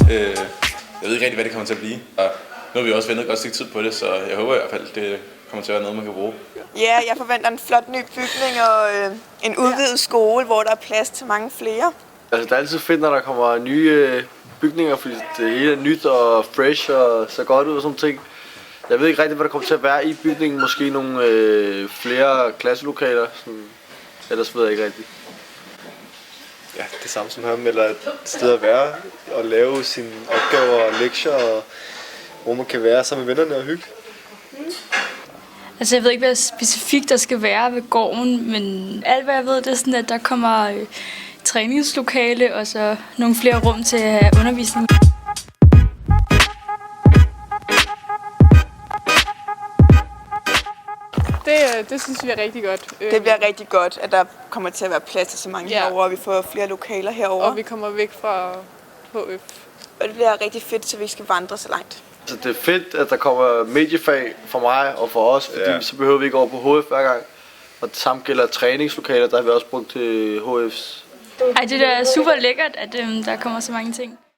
Jeg ved ikke rigtig, hvad det kommer til at blive. Og nu har vi også ventet et godt stykke tid på det, så jeg håber i hvert fald, det kommer til at være noget, man kan bruge. Ja, jeg forventer en flot ny bygning og en udvidet skole, hvor der er plads til mange flere. Altså, det er altid fedt, når der kommer nye bygninger, fordi det hele er nyt og fresh og ser godt ud og sådan ting. Jeg ved ikke rigtig, hvad der kommer til at være i bygningen. Måske nogle flere klasselokaler. Sådan. Ellers ved jeg ikke rigtigt. Ja, det samme som ham, eller et sted at være og lave sine opgaver og lektier, og hvor man kan være sammen med vennerne og hygge. Altså jeg ved ikke, hvad specifikt der skal være ved gården, men alt hvad jeg ved, det er sådan, at der kommer træningslokale og så nogle flere rum til at have undervisning. Det synes vi er rigtig godt. Det bliver rigtig godt, at der kommer til at være plads til så mange herovre, og vi får flere lokaler herovre. Og vi kommer væk fra HF. Og det bliver rigtig fedt, så vi ikke skal vandre så langt. Så det er fedt, at der kommer mediefag for mig og for os, fordi så behøver vi ikke over på HF hver gang. Og det samme gælder træningslokaler, der har vi også brugt til HF's. Ej, det er super lækkert, at der kommer så mange ting.